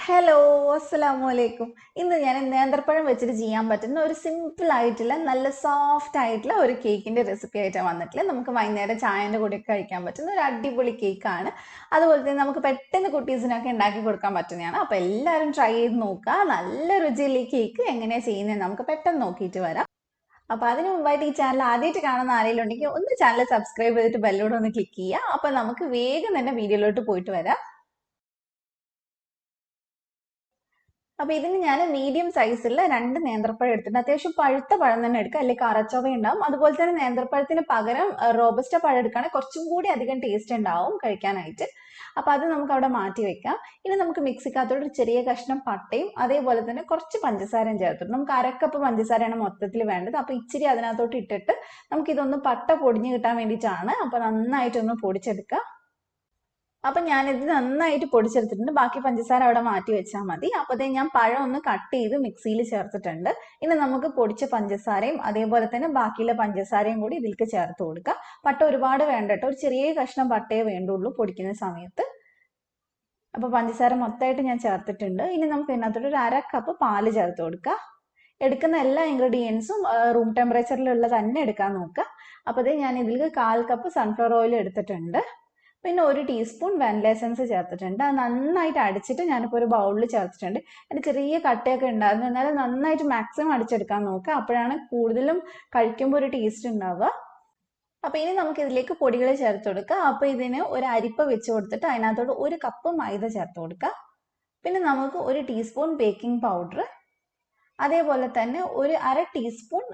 Hello, അസ്സലാമലൈക്കും. ഇന്ന് ഞാൻ നേന്ത്രപ്പഴം വെച്ചിട്ട് ചെയ്യാൻ പറ്റുന്ന ഒരു സിമ്പിൾ ആയിട്ടുള്ള നല്ല സോഫ്റ്റ് ആയിട്ടുള്ള ഒരു കേക്കിന്റെ റെസിപ്പി ആയിട്ടാണ് വന്നിട്ടുള്ളത്. നമുക്ക് വൈകുന്നേരം ചായന്റെ കൂടെ കഴിക്കാൻ പറ്റുന്ന ഒരു അടിപൊളി കേക്കാണ്. അതുപോലെ തന്നെ നമുക്ക് പെട്ടെന്ന് കുട്ടീസിനൊക്കെ ഉണ്ടാക്കി കൊടുക്കാൻ പറ്റുന്നതാണ്. അപ്പൊ എല്ലാവരും ട്രൈ ചെയ്ത് നോക്കുക. നല്ല രുചിയുള്ള ഈ കേക്ക് എങ്ങനെയാണ് ചെയ്യുന്നത് നമുക്ക് പെട്ടെന്ന് നോക്കിയിട്ട് വരാം. അപ്പൊ അതിന് മുമ്പായിട്ട് ഈ ചാനൽ ആദ്യമായിട്ട് കാണുന്ന ആരെങ്കിലും ഉണ്ടെങ്കിൽ ഒന്ന് ചാനൽ സബ്സ്ക്രൈബ് ചെയ്തിട്ട് ബെല്ലോടെ ഒന്ന് ക്ലിക്ക് ചെയ്യുക. അപ്പൊ നമുക്ക് വേഗം തന്നെ വീഡിയോയിലോട്ട് പോയിട്ട് വരാം. അപ്പൊ ഇതിന് ഞാൻ മീഡിയം സൈസുള്ള 2 നേന്ത്രപ്പഴം എടുത്തിട്ടുണ്ട്. അത്യാവശ്യം പഴുത്ത പഴം തന്നെ എടുക്കുക, അല്ലെങ്കിൽ കറച്ചൊവ ഉണ്ടാവും. അതുപോലെ തന്നെ നേന്ത്രപ്പഴത്തിന് പകരം റോബസ്റ്റ പഴം എടുക്കുകയാണെങ്കിൽ കുറച്ചും കൂടി അധികം ടേസ്റ്റ് ഉണ്ടാവും കഴിക്കാനായിട്ട്. അപ്പൊ അത് നമുക്ക് അവിടെ മാറ്റി വെക്കാം. ഇനി നമുക്ക് മിക്സിക്കകത്തോട് ഒരു ചെറിയ കഷ്ണം പട്ടയും അതേപോലെ തന്നെ കുറച്ച് പഞ്ചസാരയും ചേർത്തിട്ട് നമുക്ക് 1/2 കപ്പ് പഞ്ചസാരയാണ് മൊത്തത്തിൽ വേണ്ടത്. അപ്പൊ ഇച്ചിരി അതിനകത്തോട്ട് ഇട്ടിട്ട് നമുക്ക് ഇതൊന്ന് പട്ട പൊടിഞ്ഞു കിട്ടാൻ വേണ്ടിയിട്ടാണ്. അപ്പൊ നന്നായിട്ടൊന്ന് പൊടിച്ചെടുക്കുക. അപ്പൊ ഞാനിത് നന്നായിട്ട് പൊടിച്ചെടുത്തിട്ടുണ്ട്. ബാക്കി പഞ്ചസാര അവിടെ മാറ്റി വെച്ചാൽ മതി. അപ്പോഴത്തേ ഞാൻ പഴം ഒന്ന് കട്ട് ചെയ്ത് മിക്സിയിൽ ചേർത്തിട്ടുണ്ട്. ഇനി നമുക്ക് പൊടിച്ച പഞ്ചസാരയും അതേപോലെ തന്നെ ബാക്കിയുള്ള പഞ്ചസാരയും കൂടി ഇതിലേക്ക് ചേർത്ത് കൊടുക്കാം. പട്ട ഒരുപാട് വേണ്ട കേട്ടോ, ഒരു ചെറിയ കഷ്ണം പട്ടയെ വേണ്ടുള്ളൂ പൊടിക്കുന്ന സമയത്ത്. അപ്പൊ പഞ്ചസാര മൊത്തമായിട്ട് ഞാൻ ചേർത്തിട്ടുണ്ട്. ഇനി നമുക്ക് ഇതിനകത്തോട്ട് ഒരു 1/2 കപ്പ് പാല് ചേർത്ത് കൊടുക്കാം. എടുക്കുന്ന എല്ലാ ഇൻഗ്രീഡിയൻസും റൂം ടെമ്പറേച്ചറിലുള്ള തന്നെ എടുക്കാൻ നോക്കുക. അപ്പോഴത്തേ ഞാൻ ഇതിലേക്ക് 1/4 കപ്പ് സൺഫ്ലവർ ഓയിൽ എടുത്തിട്ടുണ്ട്. പിന്നെ 1 ടീസ്പൂൺ വാനില എസൻസ് ചേർത്തിട്ടുണ്ട്. അത് നന്നായിട്ട് അടിച്ചിട്ട് ഞാനിപ്പോൾ ഒരു ബൗളിൽ ചേർത്തിട്ടുണ്ട്. അതിന് ചെറിയ കട്ടയൊക്കെ ഉണ്ടായിരുന്നു, എന്നാലും നന്നായിട്ട് മാക്സിമം അടിച്ചെടുക്കാൻ നോക്കുക. അപ്പോഴാണ് കൂടുതലും കഴിക്കുമ്പോൾ ഒരു ടേസ്റ്റ് ഉണ്ടാവുക. അപ്പൊ ഇനി നമുക്ക് ഇതിലേക്ക് പൊടികൾ ചേർത്ത് കൊടുക്കുക. അപ്പൊ ഇതിന് ഒരു അരിപ്പ വെച്ച് കൊടുത്തിട്ട് അതിനകത്തോട്ട് 1 കപ്പ് മൈദ ചേർത്ത് കൊടുക്കുക. പിന്നെ നമുക്ക് 1 ടീസ്പൂൺ ബേക്കിംഗ് പൗഡർ, അതേപോലെ തന്നെ ഒരു 1/2 ടീസ്പൂൺ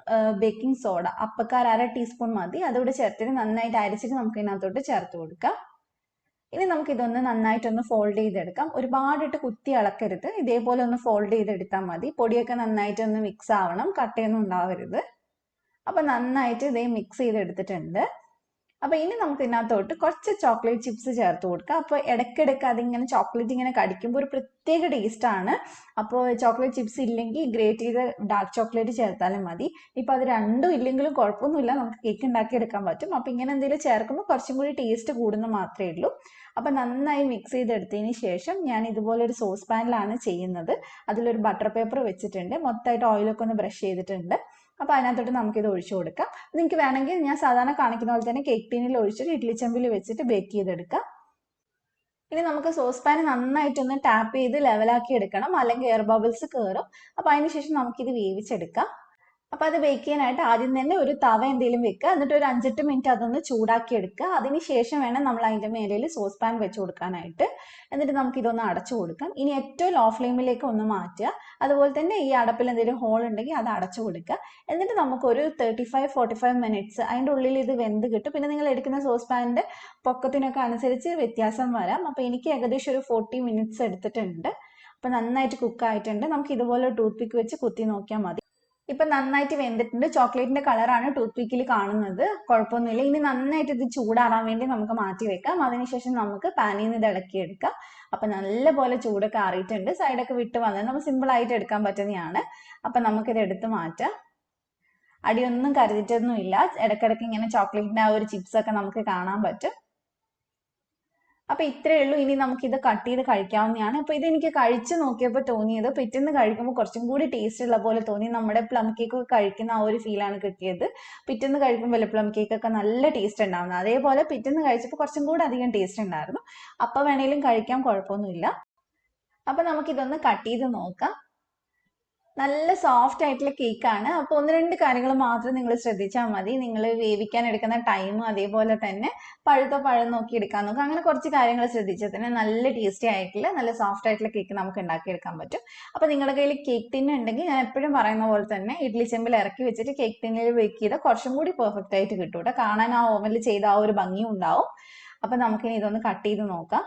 ബേക്കിംഗ് സോഡ, അപ്പക്കാർ 1/2 ടീസ്പൂൺ മതി. അതുകൂടെ ചേർത്തിട്ട് നന്നായിട്ട് അരിച്ചിട്ട് നമുക്ക് ഇതിനകത്തോട്ട് ചേർത്ത് കൊടുക്കാം. ഇനി നമുക്ക് ഇതൊന്ന് നന്നായിട്ടൊന്ന് ഫോൾഡ് ചെയ്തെടുക്കാം. ഒരുപാടിട്ട് കുത്തി ഇളക്കരുത്, ഇതേപോലെ ഒന്ന് ഫോൾഡ് ചെയ്തെടുത്താൽ മതി. പൊടിയൊക്കെ നന്നായിട്ടൊന്ന് മിക്സ് ആവണം, കട്ടയൊന്നും ഉണ്ടാവരുത്. അപ്പൊ നന്നായിട്ട് ഇതേ മിക്സ് ചെയ്തെടുത്തിട്ടുണ്ട്. അപ്പൊ ഇനി നമുക്ക് ഇതിനകത്തോട്ട് കുറച്ച് ചോക്ലേറ്റ് ചിപ്സ് ചേർത്ത് കൊടുക്കാം. അപ്പൊ ഇടയ്ക്കിടയ്ക്ക് അതിങ്ങനെ ചോക്ലേറ്റ് ഇങ്ങനെ കടിക്കുമ്പോൾ ഒരു പ്രത്യേക ടേസ്റ്റ് ആണ്. അപ്പോൾ ചോക്ലേറ്റ് ചിപ്സ് ഇല്ലെങ്കിൽ ഗ്രേറ്റ് ചെയ്ത ഡാർക്ക് ചോക്ലേറ്റ് ചേർത്താലും മതി. ഇപ്പൊ അത് രണ്ടും ഇല്ലെങ്കിലും കുഴപ്പമൊന്നുമില്ല, നമുക്ക് കേക്ക് ഉണ്ടാക്കി എടുക്കാൻ പറ്റും. അപ്പൊ ഇങ്ങനെ എന്തെങ്കിലും ചേർക്കുമ്പോൾ കുറച്ചും കൂടി ടേസ്റ്റ് കൂടുന്ന മാത്രമേ ഉള്ളൂ. അപ്പൊ നന്നായി മിക്സ് ചെയ്തെടുത്തതിന് ശേഷം ഞാൻ ഇതുപോലെ ഒരു സോസ് പാനിലാണ് ചെയ്യുന്നത്. അതിലൊരു ബട്ടർ പേപ്പർ വെച്ചിട്ടുണ്ട്, മൊത്തമായിട്ട് ഓയിലൊക്കെ ഒന്ന് ബ്രഷ് ചെയ്തിട്ടുണ്ട്. അപ്പൊ അതിനകത്തോട്ട് നമുക്കിത് ഒഴിച്ചു കൊടുക്കാം. നിങ്ങൾക്ക് വേണമെങ്കിൽ ഞാൻ സാധാരണ കാണിക്കുന്ന പോലെ തന്നെ കേക്ക് ടീനിൽ ഒഴിച്ചിട്ട് ഇഡ്ലി ചെമ്പിൽ വെച്ചിട്ട് ബേക്ക് ചെയ്തെടുക്കാം. ഇനി നമുക്ക് സോസ് പാൻ നന്നായിട്ടൊന്ന് ടാപ്പ് ചെയ്ത് ലെവലാക്കി എടുക്കണം, അല്ലെങ്കിൽ എയർ ബബിൾസ് കയറും. അപ്പൊ അതിനുശേഷം നമുക്കിത് വേവിച്ചെടുക്കാം. അപ്പൊ അത് ബേക്ക് ചെയ്യാനായിട്ട് ആദ്യം തന്നെ ഒരു തവ എന്തെങ്കിലും വെക്കുക, എന്നിട്ട് ഒരു 5-8 മിനിറ്റ് അതൊന്ന് ചൂടാക്കി എടുക്കുക. അതിന് ശേഷം വേണം നമ്മൾ അതിന്റെ മേലിൽ സോസ് പാൻ വെച്ച് കൊടുക്കാനായിട്ട്. എന്നിട്ട് നമുക്ക് ഇതൊന്ന് അടച്ചു കൊടുക്കാം. ഇനി ഏറ്റവും ലോ ഫ്ലെയിമിലേക്ക് ഒന്ന് മാറ്റുക. അതുപോലെ തന്നെ ഈ അടപ്പിൽ എന്തെങ്കിലും ഹോൾ ഉണ്ടെങ്കിൽ അത് അടച്ചു കൊടുക്കുക. എന്നിട്ട് നമുക്കൊരു 35-45 മിനിറ്റ്സ് അതിൻ്റെ ഉള്ളിൽ ഇത് വെന്ത് കിട്ടും. പിന്നെ നിങ്ങൾ എടുക്കുന്ന സോസ് പാനിന്റെ പൊക്കത്തിനൊക്കെ അനുസരിച്ച് വ്യത്യാസം വരാം. അപ്പൊ എനിക്ക് ഏകദേശം ഒരു 40 മിനിറ്റ്സ് എടുത്തിട്ടുണ്ട്. അപ്പൊ നന്നായിട്ട് കുക്ക് ആയിട്ടുണ്ട്. നമുക്ക് ഇതുപോലെ ടൂത്ത് പിക്ക് വെച്ച് കുത്തി നോക്കിയാൽ മതി. ഇപ്പൊ നന്നായിട്ട് വെന്തിട്ടുണ്ട്. ചോക്ലേറ്റിന്റെ കളറാണ് ടൂത്ത് പിക്കിൽ കാണുന്നത്, കുഴപ്പമൊന്നുമില്ല. ഇനി നന്നായിട്ട് ഇത് ചൂടാറാൻ വേണ്ടി നമുക്ക് മാറ്റി വെക്കാം. അതിനുശേഷം നമുക്ക് പാനിൽ നിന്ന് ഇത് ഇളക്കിയെടുക്കാം. അപ്പൊ നല്ലപോലെ ചൂടൊക്കെ ആറിയിട്ടുണ്ട്, സൈഡൊക്കെ വിട്ട് വന്നത് നമുക്ക് സിമ്പിൾ ആയിട്ട് എടുക്കാൻ പറ്റുന്നതാണ്. അപ്പൊ നമുക്കിത് എടുത്ത് മാറ്റാം. അടിയൊന്നും കരുതിയിട്ടൊന്നും ഇല്ല, ഇടയ്ക്കിടയ്ക്ക് ഇങ്ങനെ ചോക്ലേറ്റിന്റെ ആ ഒരു ചിപ്സ് ഒക്കെ നമുക്ക് കാണാൻ പറ്റും. അപ്പൊ ഇത്രയേ ഉള്ളൂ. ഇനി നമുക്ക് ഇത് കട്ട് ചെയ്ത് കഴിക്കാവുന്നതാണ്. അപ്പൊ ഇത് എനിക്ക് കഴിച്ചു നോക്കിയപ്പോൾ തോന്നിയത്, പിറ്റേന്ന് കഴിക്കുമ്പോൾ കുറച്ചും കൂടി ടേസ്റ്റ് ഉള്ള പോലെ തോന്നി. നമ്മുടെ പ്ലം കേക്ക് ഒക്കെ കഴിക്കുന്ന ആ ഒരു ഫീലാണ് കിട്ടിയത്. പിറ്റേന്ന് കഴിക്കുമ്പോൾ പ്ലം കേക്ക് ഒക്കെ നല്ല ടേസ്റ്റ് ഉണ്ടാവുന്നത്, അതേപോലെ പിറ്റേന്ന് കഴിച്ചപ്പോൾ കുറച്ചും കൂടി അധികം ടേസ്റ്റ് ഉണ്ടായിരുന്നു. അപ്പൊ വേണേലും കഴിക്കാൻ കുഴപ്പമൊന്നുമില്ല. അപ്പൊ നമുക്ക് ഇതൊന്ന് കട്ട് ചെയ്ത് നോക്കാം. നല്ല സോഫ്റ്റ് ആയിട്ടുള്ള കേക്കാണ്. അപ്പോൾ 1-2 കാര്യങ്ങൾ മാത്രം നിങ്ങൾ ശ്രദ്ധിച്ചാൽ മതി. നിങ്ങൾ വേവിക്കാൻ എടുക്കുന്ന ടൈം, അതേപോലെ തന്നെ പഴുത്ത പഴം നോക്കി എടുക്കാൻ നോക്കുക. അങ്ങനെ കുറച്ച് കാര്യങ്ങൾ ശ്രദ്ധിച്ചാൽ തന്നെ നല്ല ടേസ്റ്റി ആയിട്ടുള്ള നല്ല സോഫ്റ്റ് ആയിട്ടുള്ള കേക്ക് നമുക്ക് ഉണ്ടാക്കിയെടുക്കാൻ പറ്റും. അപ്പോൾ നിങ്ങളുടെ കയ്യിൽ കേക്ക് ടിൻ ഉണ്ടെങ്കിൽ ഞാൻ എപ്പോഴും പറയുന്ന പോലെ തന്നെ ഇഡ്ലി ചെമ്പിൽ ഇറക്കി വെച്ചിട്ട് കേക്ക് ടിന്നിൽ ബേക്ക് ചെയ്താൽ കുറച്ചും കൂടി പെർഫെക്റ്റ് ആയിട്ട് കിട്ടും കേട്ടോ. കാണാൻ ആ ഓവനിൽ ചെയ്ത ആ ഒരു ഭംഗിയും ഉണ്ടാവും. അപ്പം നമുക്കിനി ഇതൊന്ന് കട്ട് ചെയ്ത് നോക്കാം.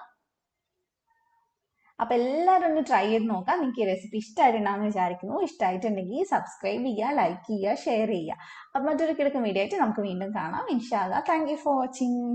അപ്പൊ എല്ലാവരും ഒന്ന് ട്രൈ ചെയ്ത് നോക്കാം. നിങ്ങൾക്ക് ഈ റെസിപ്പി ഇഷ്ടമായിട്ടുണ്ടാകുമെന്ന് വിചാരിക്കുന്നു. ഇഷ്ടമായിട്ടുണ്ടെങ്കിൽ സബ്സ്ക്രൈബ് ചെയ്യുക, ലൈക്ക് ചെയ്യുക, ഷെയർ ചെയ്യുക. അപ്പൊ മറ്റൊരു കിടക്കും വീഡിയോ ആയിട്ട് നമുക്ക് വീണ്ടും കാണാം ഇൻഷാ അല്ലാഹ്. Thank you for watching.